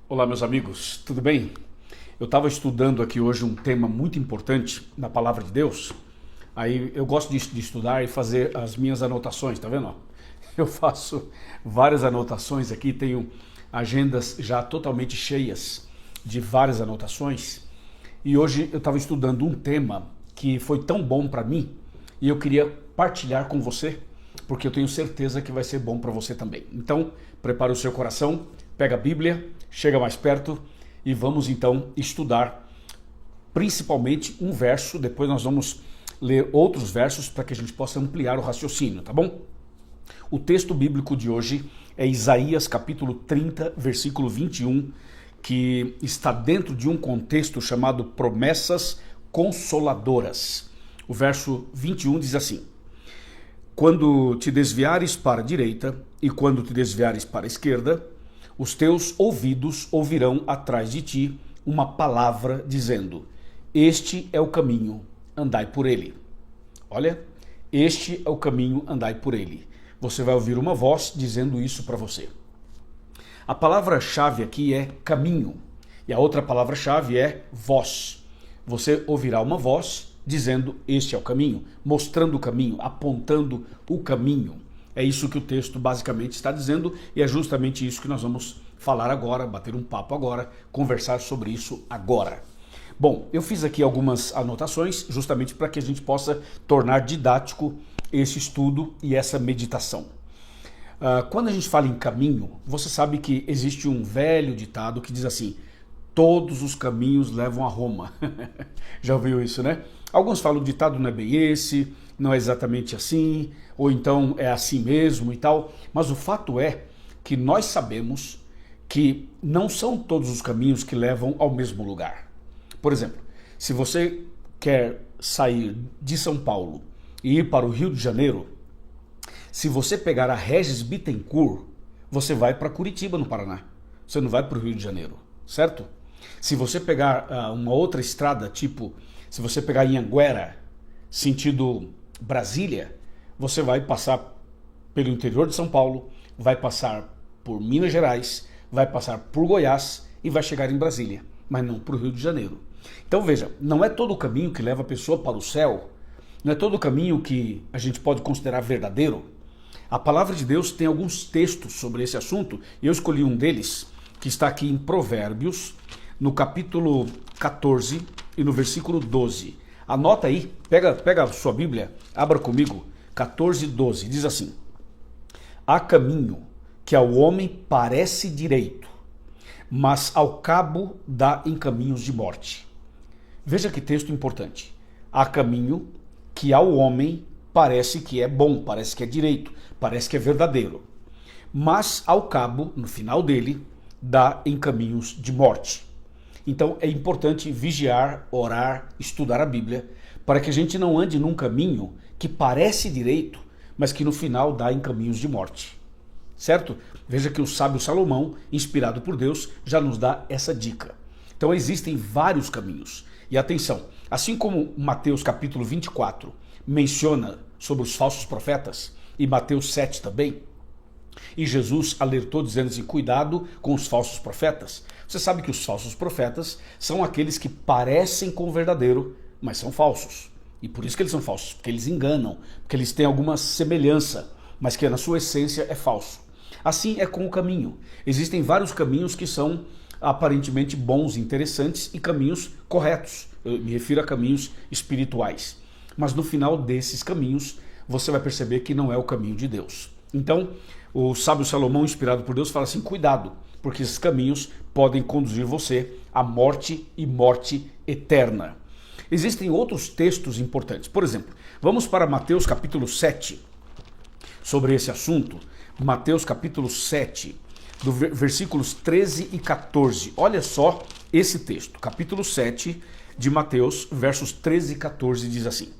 Olá, meus amigos, tudo bem? Eu estava estudando aqui hoje um tema muito importante na Palavra de Deus. Aí eu gosto de estudar e fazer as minhas anotações, tá vendo? Eu faço várias anotações aqui, tenho agendas já totalmente cheias de várias anotações. E hoje eu estava estudando um tema que foi tão bom para mim e eu queria partilhar com você, porque eu tenho certeza que vai ser bom para você também. Então, prepare o seu coração, pega a Bíblia, chega mais perto e vamos então estudar principalmente um verso, depois nós vamos ler outros versos para que a gente possa ampliar o raciocínio, tá bom? O texto bíblico de hoje é Isaías capítulo 30, versículo 21, que está dentro de um contexto chamado promessas consoladoras. O verso 21 diz assim: quando te desviares para a direita e quando te desviares para a esquerda, os teus ouvidos ouvirão atrás de ti uma palavra dizendo: este é o caminho, andai por ele. Olha, este é o caminho, andai por ele. Você vai ouvir uma voz dizendo isso para você. A palavra-chave aqui é caminho e a outra palavra-chave é voz. Você ouvirá uma voz dizendo: este é o caminho, mostrando o caminho, apontando o caminho. É isso que o texto basicamente está dizendo e é justamente isso que nós vamos falar agora, bater um papo agora, conversar sobre isso agora. Bom, eu fiz aqui algumas anotações justamente para que a gente possa tornar didático esse estudo e essa meditação. Quando a gente fala em caminho, você sabe que existe um velho ditado que diz assim: todos os caminhos levam a Roma. Já ouviu isso, né? Alguns falam o ditado não é bem esse, não é exatamente assim, ou então é assim mesmo e tal. Mas o fato é que nós sabemos que não são todos os caminhos que levam ao mesmo lugar. Por exemplo, se você quer sair de São Paulo e ir para o Rio de Janeiro, se você pegar a Regis Bittencourt, você vai para Curitiba, no Paraná. Você não vai para o Rio de Janeiro, certo? Se você pegar uma outra estrada, tipo, se você pegar Anhanguera, sentido Brasília, você vai passar pelo interior de São Paulo, vai passar por Minas Gerais, vai passar por Goiás e vai chegar em Brasília, mas não para o Rio de Janeiro. Então veja, não é todo o caminho que leva a pessoa para o céu, não é todo o caminho que a gente pode considerar verdadeiro. A palavra de Deus tem alguns textos sobre esse assunto e eu escolhi um deles, que está aqui em Provérbios, no capítulo 14 e no versículo 12. Anota aí, pega a sua Bíblia, abra comigo, 14 e 12, diz assim: há caminho que ao homem parece direito, mas ao cabo dá em caminhos de morte. Veja que texto importante. Há caminho que ao homem parece que é bom, parece que é direito, parece que é verdadeiro, mas ao cabo, no final dele, dá em caminhos de morte. Então é importante vigiar, orar, estudar a Bíblia, para que a gente não ande num caminho que parece direito, mas que no final dá em caminhos de morte. Certo? Veja que o sábio Salomão, inspirado por Deus, já nos dá essa dica. Então existem vários caminhos. E atenção, assim como Mateus capítulo 24 menciona sobre os falsos profetas, e Mateus 7 também, e Jesus alertou dizendo assim: cuidado com os falsos profetas. Você sabe que os falsos profetas são aqueles que parecem com o verdadeiro, mas são falsos. E por isso que eles são falsos, porque eles enganam, porque eles têm alguma semelhança, mas que na sua essência é falso. Assim é com o caminho. Existem vários caminhos que são aparentemente bons, interessantes e caminhos corretos. Eu me refiro a caminhos espirituais. Mas no final desses caminhos, você vai perceber que não é o caminho de Deus. Então, o sábio Salomão, inspirado por Deus, fala assim: cuidado, porque esses caminhos podem conduzir você à morte e morte eterna. Existem outros textos importantes. Por exemplo, vamos para Mateus capítulo 7, sobre esse assunto. Mateus capítulo 7, versículos 13 e 14. Olha só esse texto, capítulo 7 de Mateus, versos 13 e 14, diz assim: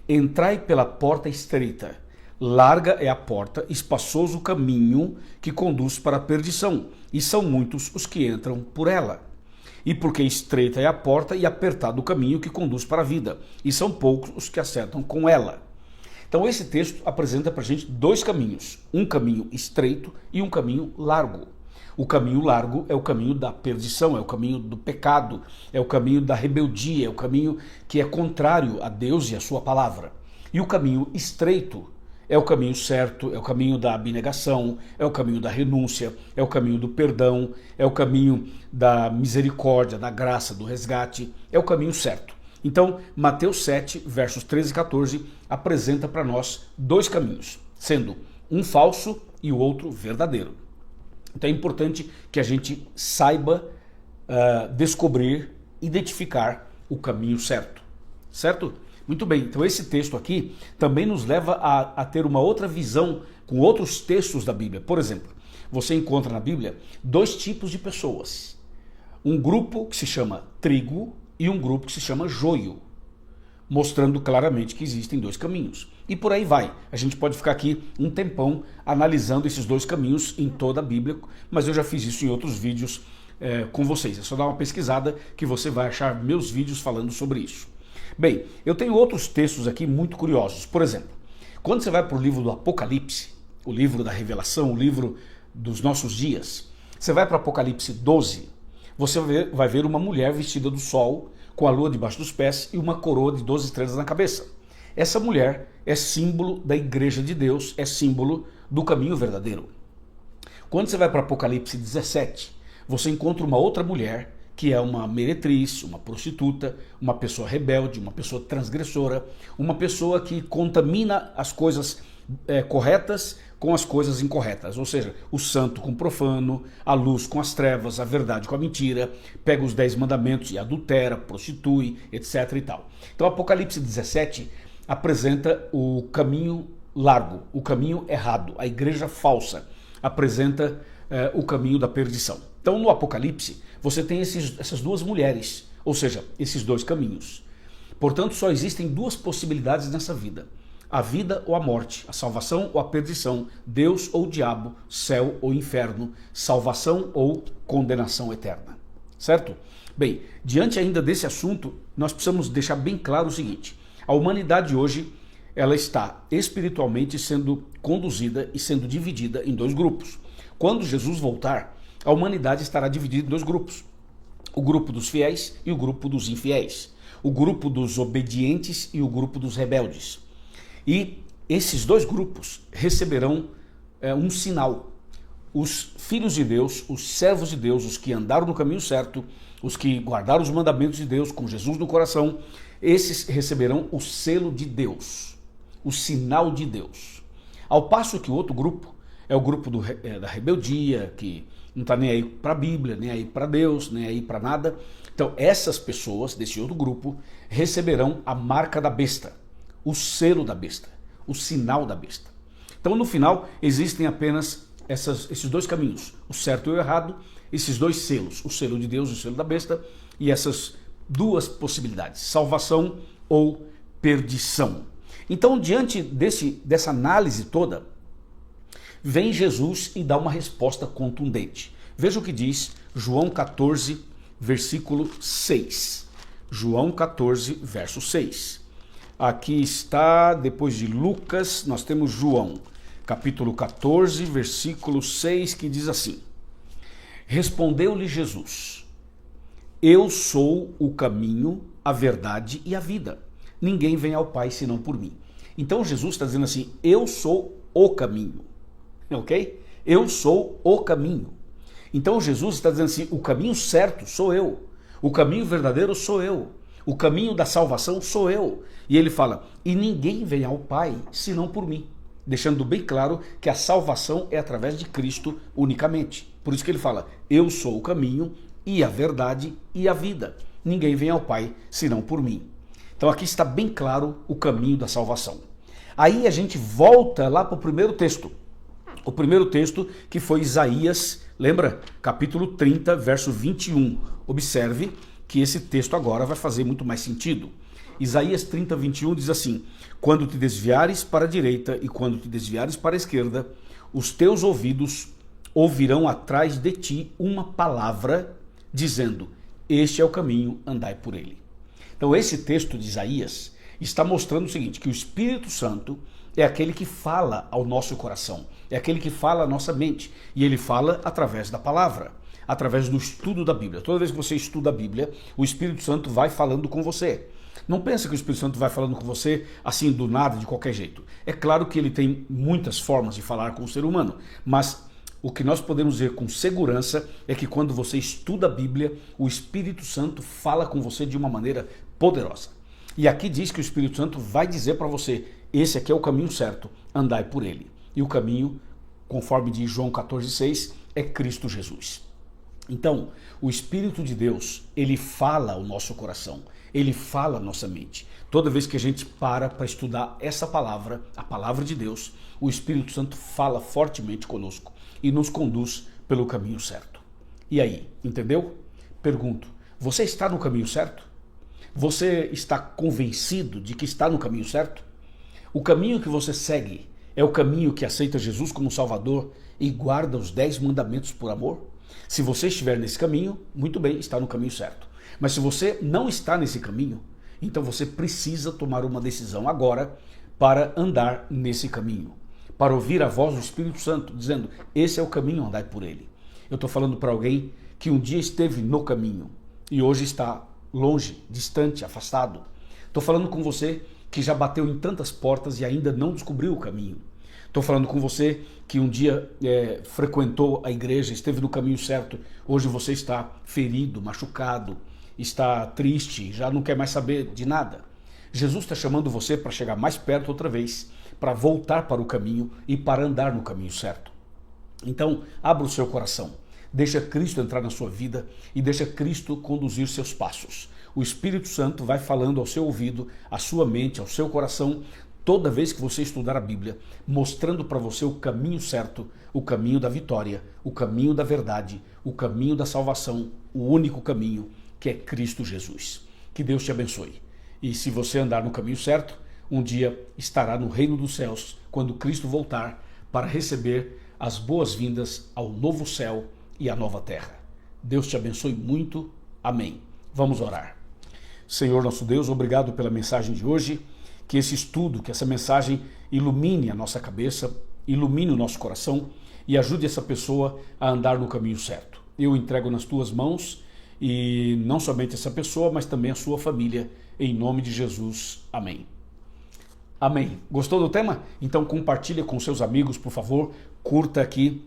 entrai pela porta estreita, larga é a porta, espaçoso o caminho que conduz para a perdição, e são muitos os que entram por ela. E porque estreita é a porta e apertado o caminho que conduz para a vida, e são poucos os que acertam com ela. Então esse texto apresenta para a gente dois caminhos, um caminho estreito e um caminho largo. O caminho largo é o caminho da perdição, é o caminho do pecado, é o caminho da rebeldia, é o caminho que é contrário a Deus e a sua palavra. E o caminho estreito é o caminho certo, é o caminho da abnegação, é o caminho da renúncia, é o caminho do perdão, é o caminho da misericórdia, da graça, do resgate, é o caminho certo. Então, Mateus 7, versos 13 e 14, apresenta para nós dois caminhos, sendo um falso e o outro verdadeiro. Então é importante que a gente saiba descobrir, identificar o caminho certo, certo? Muito bem, então esse texto aqui também nos leva a ter uma outra visão com outros textos da Bíblia. Por exemplo, você encontra na Bíblia dois tipos de pessoas. Um grupo que se chama trigo e um grupo que se chama joio, mostrando claramente que existem dois caminhos. E por aí vai. A gente pode ficar aqui um tempão analisando esses dois caminhos em toda a Bíblia, mas eu já fiz isso em outros vídeos com vocês. É só dar uma pesquisada que você vai achar meus vídeos falando sobre isso. Bem, eu tenho outros textos aqui muito curiosos. Por exemplo, quando você vai para o livro do Apocalipse, o livro da Revelação, o livro dos nossos dias, você vai para Apocalipse 12, você vai ver uma mulher vestida do sol, com a lua debaixo dos pés e uma coroa de 12 estrelas na cabeça. Essa mulher é símbolo da igreja de Deus, é símbolo do caminho verdadeiro. Quando você vai para Apocalipse 17, você encontra uma outra mulher que é uma meretriz, uma prostituta, uma pessoa rebelde, uma pessoa transgressora, uma pessoa que contamina as coisas corretas com as coisas incorretas, ou seja, o santo com o profano, a luz com as trevas, a verdade com a mentira, pega os 10 mandamentos e adultera, prostitui, etc. e tal. Então Apocalipse 17 apresenta o caminho largo, o caminho errado, a igreja falsa, apresenta o caminho da perdição. Então no Apocalipse você tem essas duas mulheres, ou seja, esses dois caminhos. Portanto, só existem duas possibilidades nessa vida: a vida ou a morte, a salvação ou a perdição, Deus ou o diabo, céu ou inferno, salvação ou condenação eterna. Certo? Bem, diante ainda desse assunto, nós precisamos deixar bem claro o seguinte: a humanidade hoje, ela está espiritualmente sendo conduzida e sendo dividida em dois grupos. Quando Jesus voltar, a humanidade estará dividida em dois grupos: o grupo dos fiéis e o grupo dos infiéis, o grupo dos obedientes e o grupo dos rebeldes. E esses dois grupos receberão um sinal. Os filhos de Deus, os servos de Deus, os que andaram no caminho certo, os que guardaram os mandamentos de Deus com Jesus no coração, esses receberão o selo de Deus, o sinal de Deus. Ao passo que o outro grupo é o grupo da rebeldia, que não está nem aí para a Bíblia, nem aí para Deus, nem aí para nada. Então essas pessoas desse outro grupo receberão a marca da besta, o selo da besta, o sinal da besta. Então no final existem apenas esses dois caminhos, o certo e o errado, esses dois selos, o selo de Deus e o selo da besta, e essas duas possibilidades, salvação ou perdição. Então, diante dessa análise toda, vem Jesus e dá uma resposta contundente. Veja o que diz João 14, versículo 6. João 14, verso 6. Aqui está, depois de Lucas, nós temos João, capítulo 14, versículo 6, que diz assim: Respondeu-lhe Jesus: Eu sou o caminho, a verdade e a vida. Ninguém vem ao Pai senão por mim. Então Jesus está dizendo assim: eu sou o caminho. Ok? Eu sou o caminho. Então Jesus está dizendo assim: o caminho certo sou eu. O caminho verdadeiro sou eu. O caminho da salvação sou eu. E ele fala: e ninguém vem ao Pai senão por mim. Deixando bem claro que a salvação é através de Cristo unicamente. Por isso que ele fala: eu sou o caminho e a verdade e a vida. Ninguém vem ao Pai senão por mim. Então aqui está bem claro o caminho da salvação. Aí a gente volta lá para o primeiro texto. O primeiro texto que foi Isaías, lembra? Capítulo 30, verso 21. Observe que esse texto agora vai fazer muito mais sentido. Isaías 30, 21 diz assim: Quando te desviares para a direita e quando te desviares para a esquerda, os teus ouvidos ouvirão atrás de ti uma palavra dizendo: este é o caminho, andai por ele. Então esse texto de Isaías está mostrando o seguinte, que o Espírito Santo é aquele que fala ao nosso coração, é aquele que fala a nossa mente. E ele fala através da palavra, através do estudo da Bíblia. Toda vez que você estuda a Bíblia, o Espírito Santo vai falando com você. Não pensa que o Espírito Santo vai falando com você assim do nada, de qualquer jeito. É claro que ele tem muitas formas de falar com o ser humano, mas o que nós podemos dizer com segurança é que quando você estuda a Bíblia, o Espírito Santo fala com você de uma maneira poderosa. E aqui diz que o Espírito Santo vai dizer para você, esse aqui é o caminho certo, andai por ele. E o caminho, conforme diz João 14,6, é Cristo Jesus. Então, o Espírito de Deus, ele fala ao nosso coração, ele fala à nossa mente. Toda vez que a gente para estudar essa palavra, a palavra de Deus, o Espírito Santo fala fortemente conosco e nos conduz pelo caminho certo. E aí, entendeu? Pergunto, você está no caminho certo? Você está convencido de que está no caminho certo? O caminho que você segue é o caminho que aceita Jesus como Salvador e guarda os 10 mandamentos por amor? Se você estiver nesse caminho, muito bem, está no caminho certo. Mas se você não está nesse caminho, então você precisa tomar uma decisão agora para andar nesse caminho, para ouvir a voz do Espírito Santo dizendo, esse é o caminho, andai por ele. Eu estou falando para alguém que um dia esteve no caminho e hoje está longe, distante, afastado. Estou falando com você que já bateu em tantas portas e ainda não descobriu o caminho. Estou falando com você que um dia frequentou a igreja, esteve no caminho certo, hoje você está ferido, machucado, está triste, já não quer mais saber de nada. Jesus está chamando você para chegar mais perto outra vez, para voltar para o caminho e para andar no caminho certo. Então, abra o seu coração, deixa Cristo entrar na sua vida e deixa Cristo conduzir seus passos. O Espírito Santo vai falando ao seu ouvido, à sua mente, ao seu coração, toda vez que você estudar a Bíblia, mostrando para você o caminho certo, o caminho da vitória, o caminho da verdade, o caminho da salvação, o único caminho, que é Cristo Jesus. Que Deus te abençoe. E se você andar no caminho certo, um dia estará no reino dos céus, quando Cristo voltar para receber as boas-vindas ao novo céu e à nova terra. Deus te abençoe muito. Amém. Vamos orar. Senhor nosso Deus, obrigado pela mensagem de hoje. Que esse estudo, que essa mensagem ilumine a nossa cabeça, ilumine o nosso coração e ajude essa pessoa a andar no caminho certo. Eu entrego nas tuas mãos e não somente essa pessoa, mas também a sua família, em nome de Jesus. Amém. Amém. Gostou do tema? Então compartilha com seus amigos, por favor, curta aqui,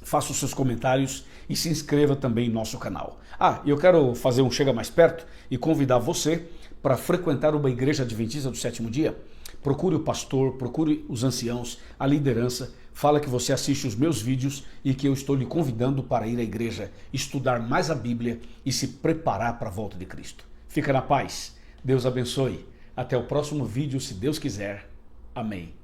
faça os seus comentários e se inscreva também em nosso canal. Eu quero fazer um Chega Mais Perto e convidar você para frequentar uma igreja adventista do sétimo dia. Procure o pastor, procure os anciãos, a liderança, fala que você assiste os meus vídeos e que eu estou lhe convidando para ir à igreja, estudar mais a Bíblia e se preparar para a volta de Cristo. Fica na paz. Deus abençoe. Até o próximo vídeo, se Deus quiser. Amém.